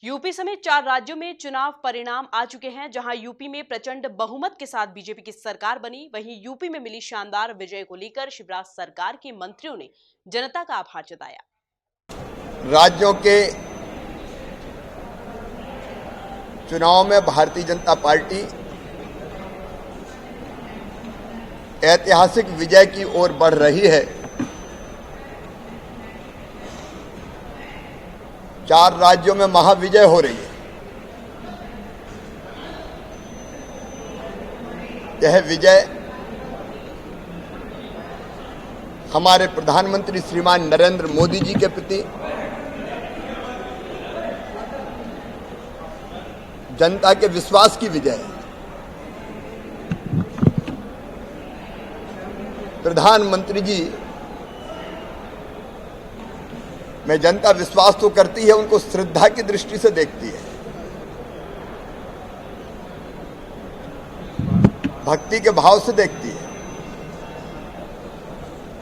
UP समेत 4 राज्यों में चुनाव परिणाम आ चुके हैं। जहां यूपी में प्रचंड बहुमत के साथ बीजेपी की सरकार बनी, वहीं यूपी में मिली शानदार विजय को लेकर शिवराज सरकार के मंत्रियों ने जनता का आभार जताया। राज्यों के चुनाव में भारतीय जनता पार्टी ऐतिहासिक विजय की ओर बढ़ रही है। 4 राज्यों में महाविजय हो रही है। यह विजय हमारे प्रधानमंत्री श्रीमान नरेंद्र मोदी जी के प्रति, जनता के विश्वास की विजय है। प्रधानमंत्री जी में जनता विश्वास तो करती है, उनको श्रद्धा की दृष्टि से देखती है, भक्ति के भाव से देखती है।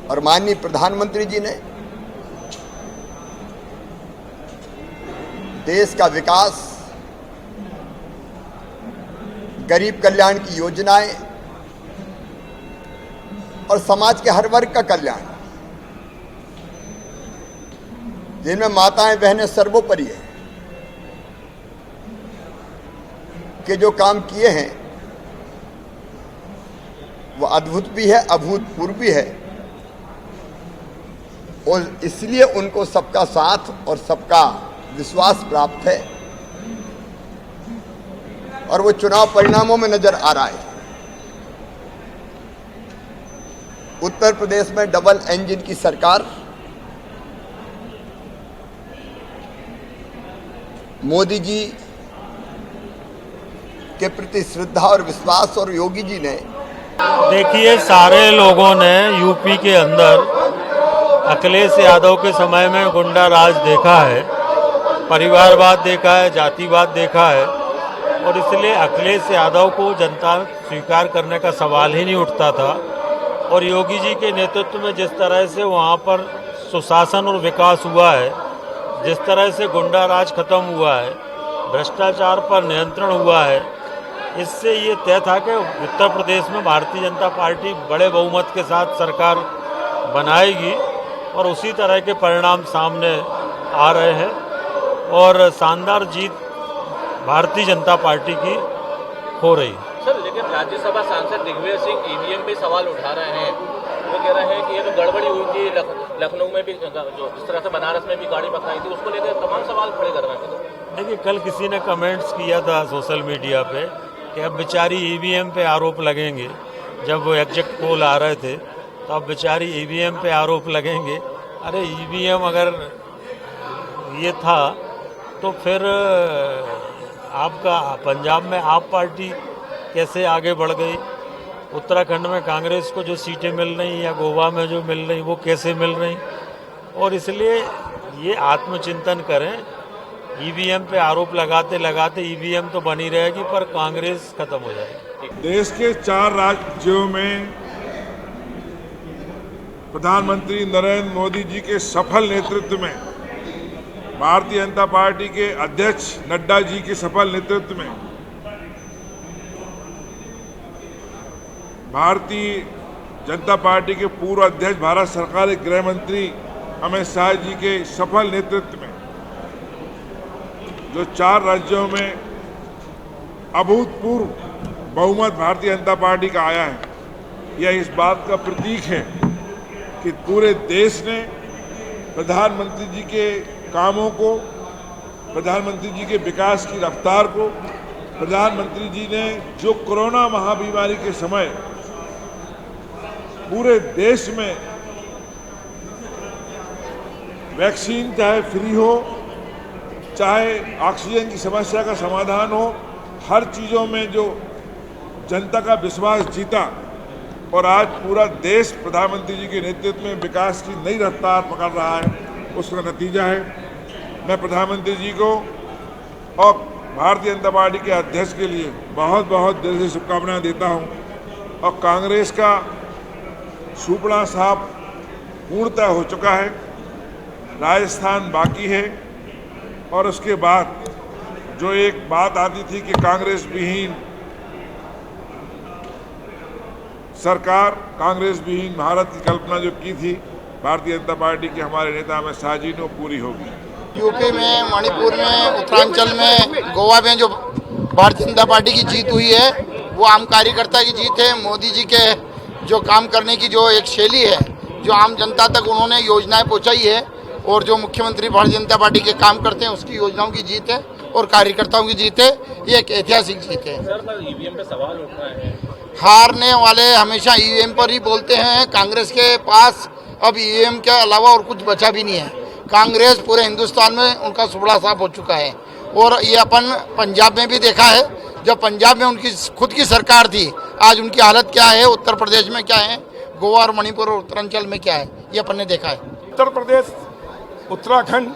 और माननीय प्रधानमंत्री जी ने देश का विकास, गरीब कल्याण की योजनाएं और समाज के हर वर्ग का कल्याण, जिनमें माताएं बहनें सर्वोपरि है, के जो काम किए हैं वो अद्भुत भी है, अभूतपूर्व भी है। और इसलिए उनको सबका साथ और सबका विश्वास प्राप्त है और वो चुनाव परिणामों में नजर आ रहा है। उत्तर प्रदेश में डबल इंजन की सरकार, मोदी जी के प्रति श्रद्धा और विश्वास, और योगी जी ने, देखिए, सारे लोगों ने यूपी के अंदर अखिलेश यादव के समय में गुंडा राज देखा है, परिवारवाद देखा है, जातिवाद देखा है, और इसलिए अखिलेश यादव को जनता स्वीकार करने का सवाल ही नहीं उठता था। और योगी जी के नेतृत्व में जिस तरह से वहाँ पर सुशासन और विकास हुआ है, जिस तरह से गुंडा राज खत्म हुआ है, भ्रष्टाचार पर नियंत्रण हुआ है, इससे ये तय था कि उत्तर प्रदेश में भारतीय जनता पार्टी बड़े बहुमत के साथ सरकार बनाएगी, और उसी तरह के परिणाम सामने आ रहे हैं। और शानदार जीत भारतीय जनता पार्टी की हो रही है। सर, लेकिन राज्यसभा सांसद दिग्विजय सिंह ईवीएम पे सवाल उठा रहे हैं। वो कह रहे हैं कि ये तो गड़बड़ी हुई थी, लखनऊ में भी जो इस तरह से बनारस में भी गाड़ी पकड़ाई थी, उसको लेकर तमाम सवाल खड़े कर रहे हैं। देखिए, कल किसी ने कमेंट्स किया था सोशल मीडिया पे कि अब बेचारी ईवीएम पे आरोप लगेंगे। जब वो एग्जिट पोल आ रहे थे तो अब बेचारी ईवीएम पे आरोप लगेंगे। अरे ईवीएम अगर ये था तो फिर आपका पंजाब में आप पार्टी कैसे आगे बढ़ गई, उत्तराखंड में कांग्रेस को जो सीटें मिल रही या गोवा में जो मिल रही वो कैसे मिल रही। और इसलिए ये आत्मचिंतन करें। ईवीएम पे आरोप लगाते लगाते ईवीएम तो बनी रहेगी, पर कांग्रेस खत्म हो जाएगी। देश के 4 राज्यों में प्रधानमंत्री नरेंद्र मोदी जी के सफल नेतृत्व में, भारतीय जनता पार्टी के अध्यक्ष नड्डा जी के सफल नेतृत्व में, भारतीय जनता पार्टी के पूर्व अध्यक्ष भारत सरकार के गृह मंत्री अमित शाह जी के सफल नेतृत्व में जो 4 राज्यों में अभूतपूर्व बहुमत भारतीय जनता पार्टी का आया है, यह इस बात का प्रतीक है कि पूरे देश ने प्रधानमंत्री जी के कामों को, प्रधानमंत्री जी के विकास की रफ्तार को, प्रधानमंत्री जी ने जो कोरोना महाबीमारी के समय पूरे देश में वैक्सीन चाहे फ्री हो, चाहे ऑक्सीजन की समस्या का समाधान हो, हर चीज़ों में जो जनता का विश्वास जीता, और आज पूरा देश प्रधानमंत्री जी के नेतृत्व में विकास की नई रफ्तार पकड़ रहा है, उसका नतीजा है। मैं प्रधानमंत्री जी को और भारतीय जनता पार्टी के अध्यक्ष के लिए बहुत बहुत दिल से शुभकामनाएं देता हूं। और कांग्रेस का सुपड़ा साहब पूर्णतः हो चुका है, राजस्थान बाकी है, और उसके बाद जो एक बात आती थी कि कांग्रेस विहीन सरकार, कांग्रेस विहीन भारत की कल्पना जो की थी भारतीय जनता पार्टी के हमारे नेता अमित शाह जी ने पूरी होगी। यूपी में, मणिपुर में, उत्तरांचल में, गोवा में जो भारतीय जनता पार्टी की जीत हुई है वो आम कार्यकर्ता की जीत है। मोदी जी के जो काम करने की जो एक शैली है, जो आम जनता तक उन्होंने योजनाएं पहुंचाई है और जो मुख्यमंत्री भारतीय जनता पार्टी के काम करते हैं उसकी योजनाओं की जीत है और कार्यकर्ताओं की जीत है। ये एक ऐतिहासिक जीत है। सर, ईवीएम पे सवाल उठ रहे हैं। हारने वाले हमेशा ईवीएम पर ही बोलते हैं। कांग्रेस के पास अब ईवीएम के अलावा और कुछ बचा भी नहीं है। कांग्रेस पूरे हिंदुस्तान में उनका सुबड़ा साफ हो चुका है और ये अपन पंजाब में भी देखा है। जब पंजाब में उनकी खुद की सरकार थी, आज उनकी हालत क्या है, उत्तर प्रदेश में क्या है, गोवा और मणिपुर और उत्तरांचल में क्या है, ये अपन ने देखा है। उत्तर प्रदेश, उत्तराखंड,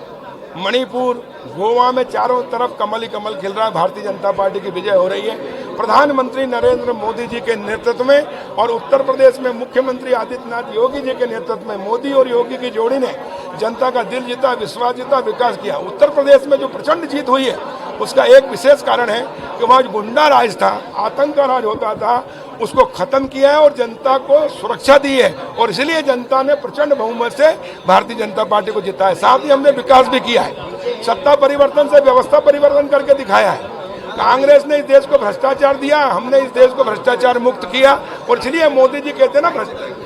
मणिपुर, गोवा में चारों तरफ कमल ही कमल खिल रहा है। भारतीय जनता पार्टी की विजय हो रही है प्रधानमंत्री नरेंद्र मोदी जी के नेतृत्व में, और उत्तर प्रदेश में मुख्यमंत्री आदित्यनाथ योगी जी के नेतृत्व में मोदी और योगी की जोड़ी ने जनता का दिल जीता, विश्वास जीता, विकास किया। उत्तर प्रदेश में जो प्रचंड जीत हुई है उसका एक विशेष कारण है कि वहाँ जो गुंडा राज था, आतंक का राज होता था, उसको खत्म किया है और जनता को सुरक्षा दी है और इसलिए जनता ने प्रचंड बहुमत से भारतीय जनता पार्टी को जिताया। साथ ही हमने विकास भी किया है। सत्ता परिवर्तन से व्यवस्था परिवर्तन करके दिखाया है। कांग्रेस ने इस देश को भ्रष्टाचार दिया, हमने इस देश को भ्रष्टाचार मुक्त किया और इसलिए मोदी जी कहते हैं ना,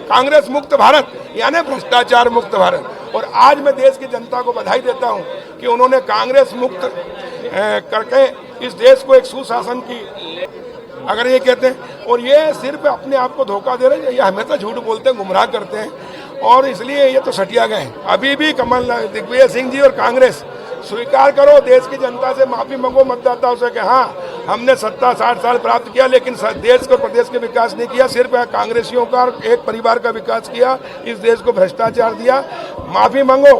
कांग्रेस मुक्त भारत यानी भ्रष्टाचार मुक्त भारत। और आज मैं देश की जनता को बधाई देता हूं कि उन्होंने कांग्रेस मुक्त करके इस देश को एक सुशासन की, अगर ये कहते हैं, और ये सिर्फ अपने आप को धोखा दे रहे हैं, ये हमेशा झूठ बोलते हैं, गुमराह करते हैं और इसलिए ये तो सटिया गए। अभी भी कमल दिग्विजय सिंह जी और कांग्रेस स्वीकार करो, देश की जनता से माफी मांगो मतदाताओं से कि हाँ, हमने सत्ता 60 साल प्राप्त किया लेकिन देश को, प्रदेश के विकास नहीं किया, सिर्फ कांग्रेसियों का एक परिवार का विकास किया, इस देश को भ्रष्टाचार दिया। माफी मांगो,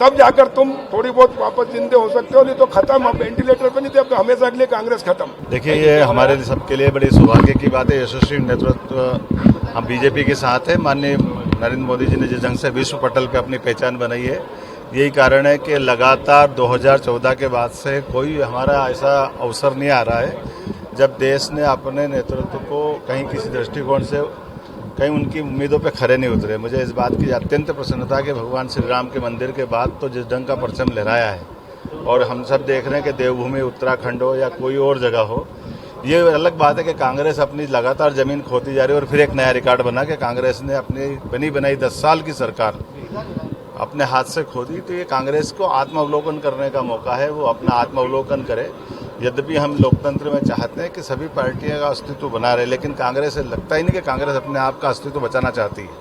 तब जाकर तुम थोड़ी बहुत वापस जिंदे हो सकते हो, नहीं तो खत्म। हम वेंटिलेटर पे नहीं थे, अब तो हमेशा के लिए कांग्रेस खत्म। देखिए, ये हमारे सबके लिए बड़ी सौभाग्य की बात है। यशस्वी नेतृत्व हम बीजेपी के साथ है। माननीय नरेंद्र मोदी जी ने जिस ढंग से विश्व पटल पे अपनी पहचान बनाई है, यही कारण है कि लगातार 2014 के बाद से कोई हमारा ऐसा अवसर नहीं आ रहा है जब देश ने अपने नेतृत्व को कहीं किसी दृष्टिकोण से कहीं उनकी उम्मीदों पे खरे नहीं उतरे। मुझे इस बात की अत्यंत प्रसन्नता कि भगवान श्री राम के मंदिर के बाद तो जिस ढंग का परचम लहराया है और हम सब देख रहे हैं कि देवभूमि उत्तराखंड हो या कोई और जगह हो, ये अलग बात है कि कांग्रेस अपनी लगातार जमीन खोती जा रही है और फिर एक नया रिकॉर्ड बना कि कांग्रेस ने अपनी बनी बनाई 10 साल की सरकार अपने हाथ से खोदी। तो ये कांग्रेस को आत्मावलोकन करने का मौका है, वो अपना आत्मावलोकन करे। यद्यपि हम लोकतंत्र में चाहते हैं कि सभी पार्टियों का अस्तित्व बना रहे, लेकिन कांग्रेस से लगता ही नहीं कि कांग्रेस अपने आप का अस्तित्व बचाना चाहती है।